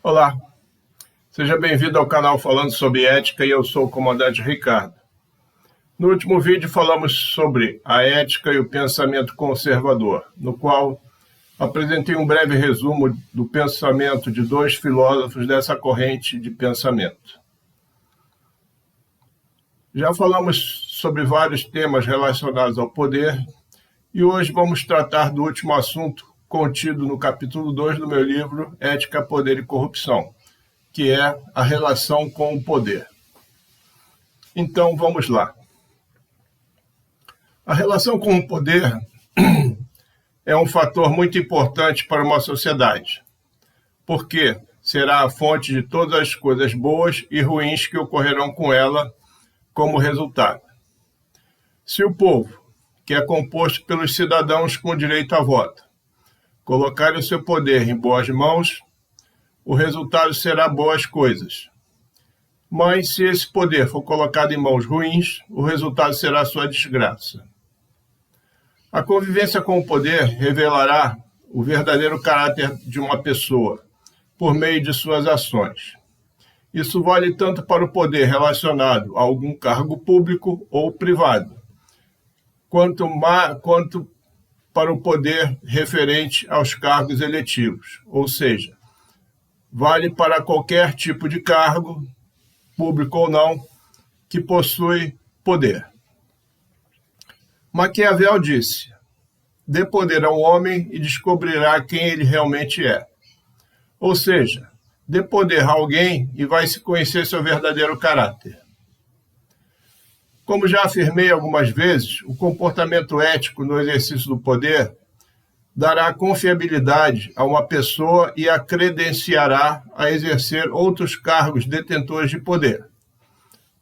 Olá, seja bem-vindo ao canal Falando sobre Ética e eu sou o comandante Ricardo. No último vídeo falamos sobre a ética e o pensamento conservador, no qual apresentei um breve resumo do pensamento de dois filósofos dessa corrente de pensamento. Já falamos sobre vários temas relacionados ao poder e hoje vamos tratar do último assunto contido no capítulo 2 do meu livro Ética, Poder e Corrupção, que é a relação com o poder. Então, vamos lá. A relação com o poder é um fator muito importante para uma sociedade, porque será a fonte de todas as coisas boas e ruins que ocorrerão com ela como resultado. Se o povo, que é composto pelos cidadãos com direito a voto, colocar o seu poder em boas mãos, o resultado será boas coisas. Mas se esse poder for colocado em mãos ruins, o resultado será sua desgraça. A convivência com o poder revelará o verdadeiro caráter de uma pessoa, por meio de suas ações. Isso vale tanto para o poder relacionado a algum cargo público ou privado, quanto para o poder referente aos cargos eletivos, ou seja, vale para qualquer tipo de cargo, público ou não, que possui poder. Maquiavel disse: dê poder ao homem e descobrirá quem ele realmente é. Ou seja, dê poder a alguém e vai se conhecer seu verdadeiro caráter. Como já afirmei algumas vezes, o comportamento ético no exercício do poder dará confiabilidade a uma pessoa e a credenciará a exercer outros cargos detentores de poder,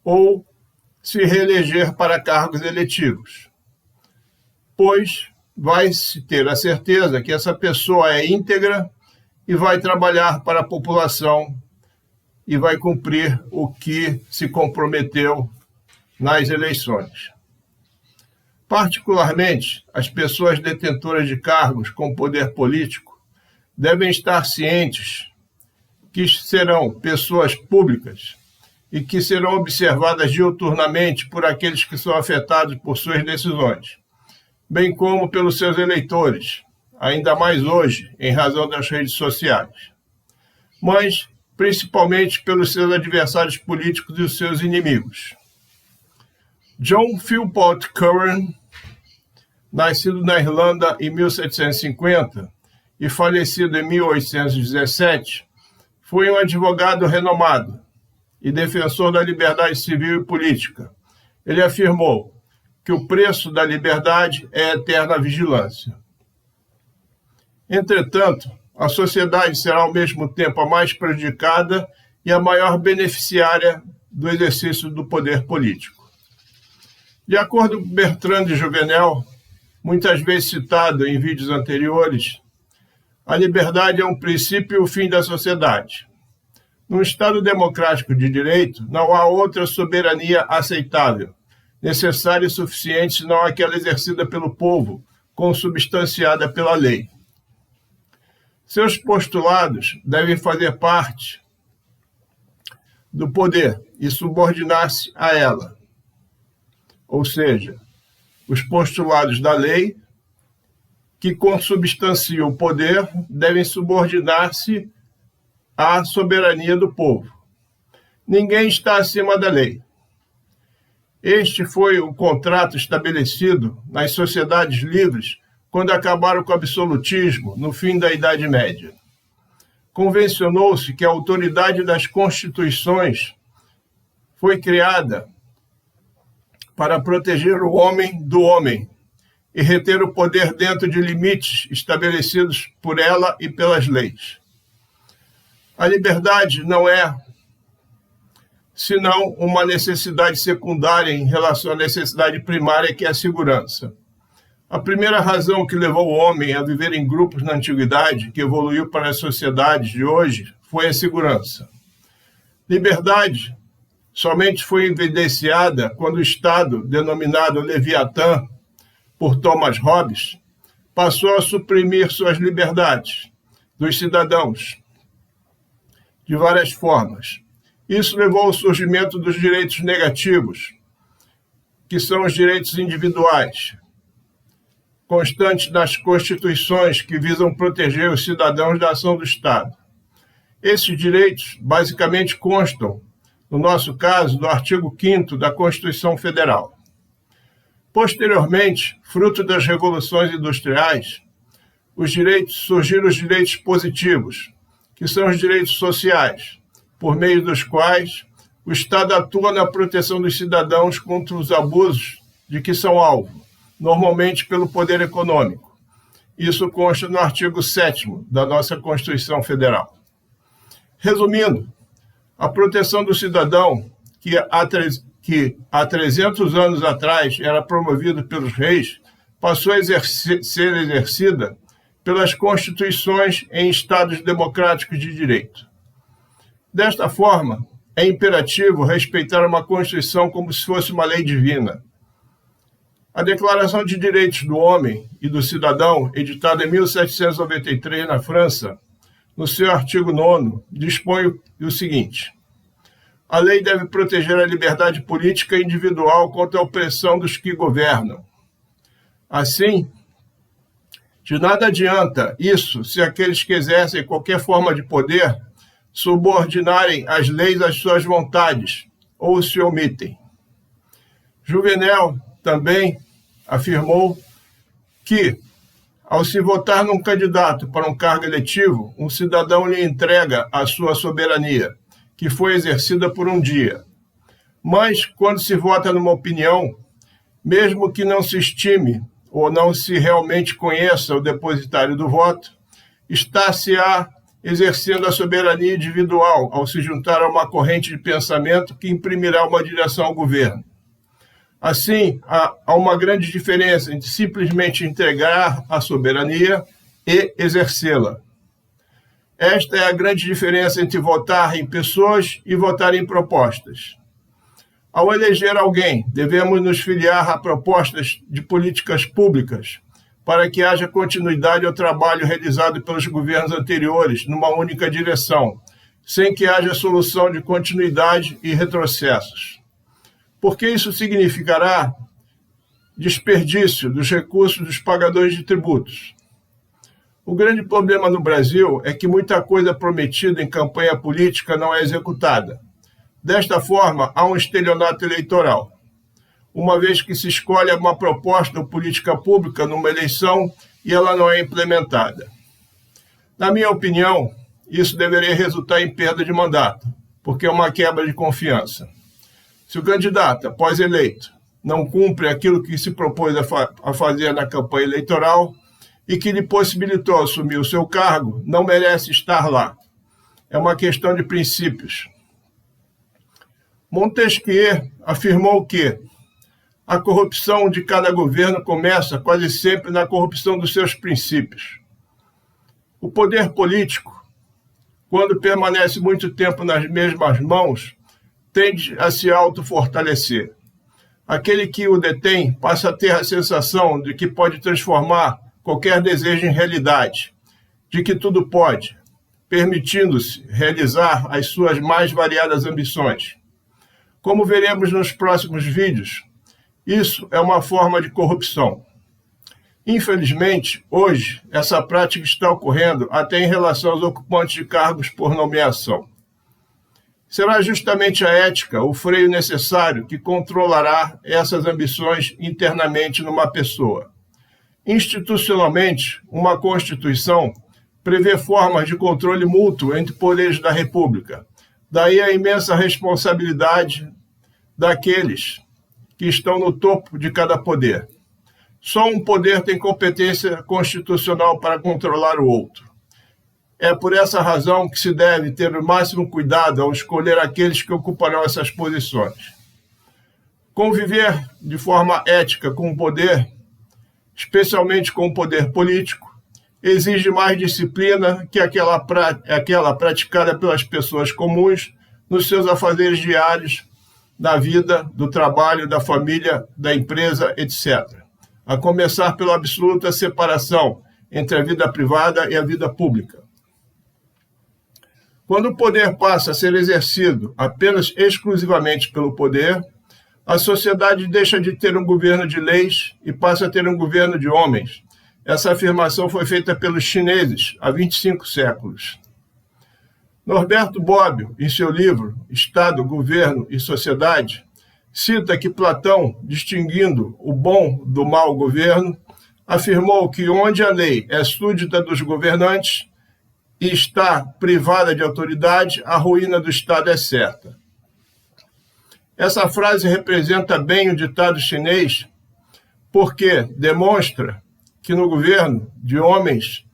ou se reeleger para cargos eletivos, pois vai-se ter a certeza que essa pessoa é íntegra e vai trabalhar para a população e vai cumprir o que se comprometeu nas eleições. Particularmente, as pessoas detentoras de cargos com poder político devem estar cientes que serão pessoas públicas e que serão observadas diuturnamente por aqueles que são afetados por suas decisões, bem como pelos seus eleitores, ainda mais hoje, em razão das redes sociais, mas principalmente pelos seus adversários políticos e os seus inimigos. John Philpot Curran, nascido na Irlanda em 1750 e falecido em 1817, foi um advogado renomado e defensor da liberdade civil e política. Ele afirmou que o preço da liberdade é a eterna vigilância. Entretanto, a sociedade será ao mesmo tempo a mais prejudicada e a maior beneficiária do exercício do poder político. De acordo com Bertrand de Juvenel, muitas vezes citado em vídeos anteriores, a liberdade é um princípio e o fim da sociedade. Num Estado democrático de direito, não há outra soberania aceitável, necessária e suficiente, senão aquela exercida pelo povo, consubstanciada pela lei. Seus postulados devem fazer parte do poder e subordinar-se a ela. Ou seja, os postulados da lei que consubstanciam o poder devem subordinar-se à soberania do povo. Ninguém está acima da lei. Este foi o contrato estabelecido nas sociedades livres quando acabaram com o absolutismo no fim da Idade Média. Convencionou-se que a autoridade das constituições foi criada para proteger o homem do homem e reter o poder dentro de limites estabelecidos por ela e pelas leis. A liberdade não é senão uma necessidade secundária em relação à necessidade primária, que é a segurança. A primeira razão que levou o homem a viver em grupos na antiguidade, que evoluiu para as sociedades de hoje, foi a segurança. Liberdade somente foi evidenciada quando o Estado, denominado Leviatã por Thomas Hobbes, passou a suprimir suas liberdades dos cidadãos de várias formas. Isso levou ao surgimento dos direitos negativos, que são os direitos individuais, constantes nas constituições que visam proteger os cidadãos da ação do Estado. Esses direitos basicamente constam, no nosso caso, do artigo 5º da Constituição Federal. Posteriormente, fruto das revoluções industriais, surgiram os direitos positivos, que são os direitos sociais, por meio dos quais o Estado atua na proteção dos cidadãos contra os abusos de que são alvo, normalmente pelo poder econômico. Isso consta no artigo 7º da nossa Constituição Federal. Resumindo, a proteção do cidadão, que há 300 anos atrás era promovida pelos reis, passou a ser exercida pelas constituições em estados democráticos de direito. Desta forma, é imperativo respeitar uma Constituição como se fosse uma lei divina. A Declaração de Direitos do Homem e do Cidadão, editada em 1793 na França, no seu artigo 9º, dispõe o seguinte: a lei deve proteger a liberdade política individual contra a opressão dos que governam. Assim, de nada adianta isso se aqueles que exercem qualquer forma de poder subordinarem as leis às suas vontades ou se omitem. Juvenal também afirmou que, ao se votar num candidato para um cargo eletivo, um cidadão lhe entrega a sua soberania, que foi exercida por um dia. Mas, quando se vota numa opinião, mesmo que não se estime ou não se realmente conheça o depositário do voto, está-se-á exercendo a soberania individual ao se juntar a uma corrente de pensamento que imprimirá uma direção ao governo. Assim, há uma grande diferença entre simplesmente entregar a soberania e exercê-la. Esta é a grande diferença entre votar em pessoas e votar em propostas. Ao eleger alguém, devemos nos filiar a propostas de políticas públicas para que haja continuidade ao trabalho realizado pelos governos anteriores numa única direção, sem que haja solução de continuidade e retrocessos. Porque isso significará desperdício dos recursos dos pagadores de tributos. O grande problema no Brasil é que muita coisa prometida em campanha política não é executada. Desta forma, há um estelionato eleitoral, uma vez que se escolhe uma proposta ou política pública numa eleição e ela não é implementada. Na minha opinião, isso deveria resultar em perda de mandato, porque é uma quebra de confiança. Se o candidato, após eleito, não cumpre aquilo que se propôs a fazer na campanha eleitoral e que lhe possibilitou assumir o seu cargo, não merece estar lá. É uma questão de princípios. Montesquieu afirmou que a corrupção de cada governo começa quase sempre na corrupção dos seus princípios. O poder político, quando permanece muito tempo nas mesmas mãos, tende a se autofortalecer. Aquele que o detém passa a ter a sensação de que pode transformar qualquer desejo em realidade, de que tudo pode, permitindo-se realizar as suas mais variadas ambições. Como veremos nos próximos vídeos, isso é uma forma de corrupção. Infelizmente, hoje, essa prática está ocorrendo até em relação aos ocupantes de cargos por nomeação. Será justamente a ética o freio necessário que controlará essas ambições internamente numa pessoa. Institucionalmente, uma Constituição prevê formas de controle mútuo entre poderes da República. Daí a imensa responsabilidade daqueles que estão no topo de cada poder. Só um poder tem competência constitucional para controlar o outro. É por essa razão que se deve ter o máximo cuidado ao escolher aqueles que ocuparão essas posições. Conviver de forma ética com o poder, especialmente com o poder político, exige mais disciplina que aquela praticada pelas pessoas comuns nos seus afazeres diários, da vida, do trabalho, da família, da empresa, etc. A começar pela absoluta separação entre a vida privada e a vida pública. Quando o poder passa a ser exercido apenas exclusivamente pelo poder, a sociedade deixa de ter um governo de leis e passa a ter um governo de homens. Essa afirmação foi feita pelos chineses há 25 séculos. Norberto Bobbio, em seu livro Estado, Governo e Sociedade, cita que Platão, distinguindo o bom do mau governo, afirmou que onde a lei é súdita dos governantes e está privada de autoridade, a ruína do Estado é certa. Essa frase representa bem o ditado chinês, porque demonstra que no governo de homens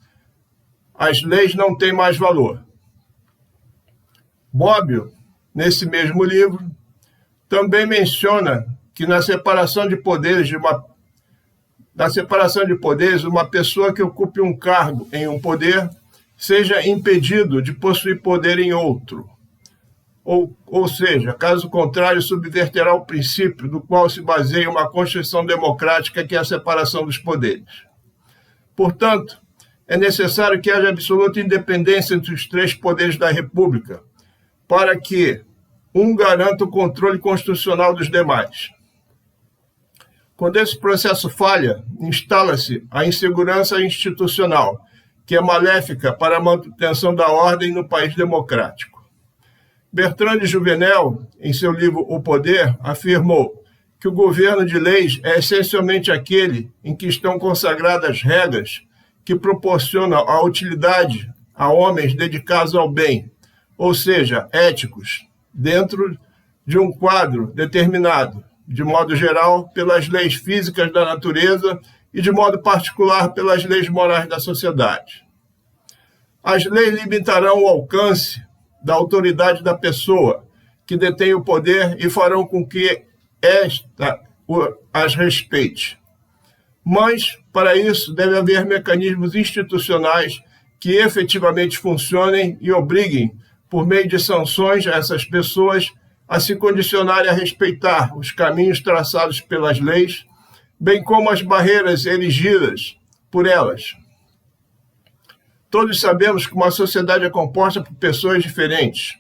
as leis não têm mais valor. Bobbio, nesse mesmo livro, também menciona que na separação de poderes, uma pessoa que ocupe um cargo em um poder seja impedido de possuir poder em outro. Ou seja, caso contrário, subverterá o princípio do qual se baseia uma Constituição democrática, que é a separação dos poderes. Portanto, é necessário que haja absoluta independência entre os três poderes da República, para que um garanta o controle constitucional dos demais. Quando esse processo falha, instala-se a insegurança institucional, que é maléfica para a manutenção da ordem no país democrático. Bertrand de Juvenel, em seu livro O Poder, afirmou que o governo de leis é essencialmente aquele em que estão consagradas regras que proporcionam a utilidade a homens dedicados ao bem, ou seja, éticos, dentro de um quadro determinado, de modo geral, pelas leis físicas da natureza e, de modo particular, pelas leis morais da sociedade. As leis limitarão o alcance da autoridade da pessoa que detém o poder e farão com que esta as respeite. Mas, para isso, deve haver mecanismos institucionais que efetivamente funcionem e obriguem, por meio de sanções, a essas pessoas a se condicionarem a respeitar os caminhos traçados pelas leis, bem como as barreiras erigidas por elas. Todos sabemos que uma sociedade é composta por pessoas diferentes,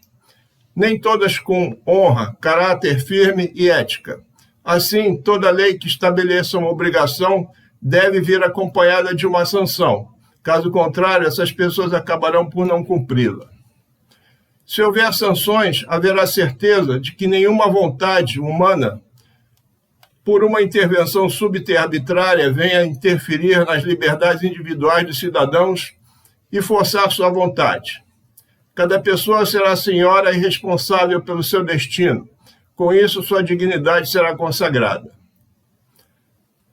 nem todas com honra, caráter firme e ética. Assim, toda lei que estabeleça uma obrigação deve vir acompanhada de uma sanção. Caso contrário, essas pessoas acabarão por não cumpri-la. Se houver sanções, haverá certeza de que nenhuma vontade humana, por uma intervenção súbita e arbitrária, venha interferir nas liberdades individuais dos cidadãos e forçar sua vontade. Cada pessoa será senhora e responsável pelo seu destino. Com isso, sua dignidade será consagrada.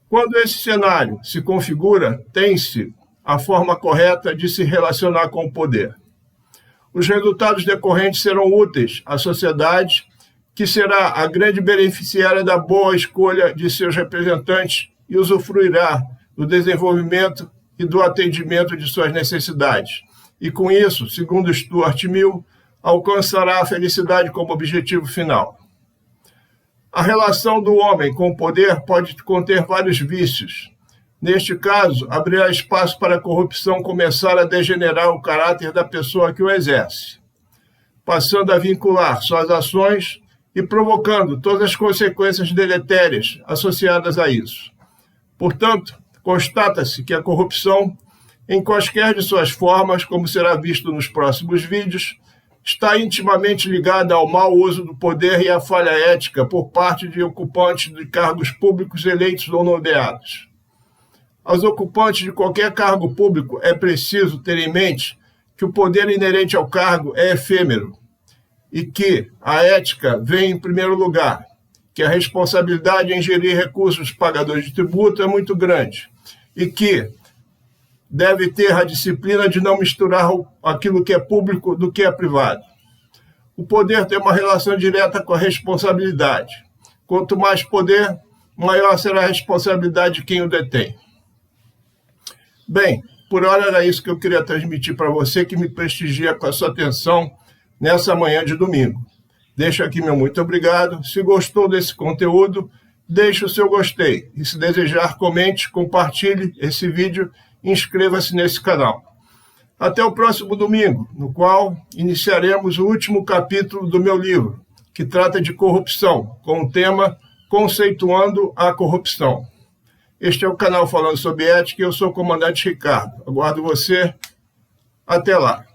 Quando esse cenário se configura, tem-se a forma correta de se relacionar com o poder. Os resultados decorrentes serão úteis à sociedade, que será a grande beneficiária da boa escolha de seus representantes e usufruirá do desenvolvimento e do atendimento de suas necessidades. E com isso, segundo Stuart Mill, alcançará a felicidade como objetivo final. A relação do homem com o poder pode conter vários vícios. Neste caso, abrirá espaço para a corrupção começar a degenerar o caráter da pessoa que o exerce, passando a vincular suas ações e provocando todas as consequências deletérias associadas a isso. Portanto, constata-se que a corrupção, em quaisquer de suas formas, como será visto nos próximos vídeos, está intimamente ligada ao mau uso do poder e à falha ética por parte de ocupantes de cargos públicos eleitos ou nomeados. Aos ocupantes de qualquer cargo público é preciso ter em mente que o poder inerente ao cargo é efêmero e que a ética vem em primeiro lugar, que a responsabilidade em gerir recursos dos pagadores de tributo é muito grande e que deve ter a disciplina de não misturar aquilo que é público do que é privado. O poder tem uma relação direta com a responsabilidade. Quanto mais poder, maior será a responsabilidade de quem o detém. Bem, por hora era isso que eu queria transmitir para você, que me prestigia com a sua atenção nessa manhã de domingo. Deixo aqui meu muito obrigado. Se gostou desse conteúdo, deixe o seu gostei. E se desejar, comente, compartilhe esse vídeo e inscreva-se nesse canal. Até o próximo domingo, no qual iniciaremos o último capítulo do meu livro, que trata de corrupção, com o tema Conceituando a Corrupção. Este é o canal Falando sobre Ética e eu sou o comandante Ricardo. Aguardo você. Até lá.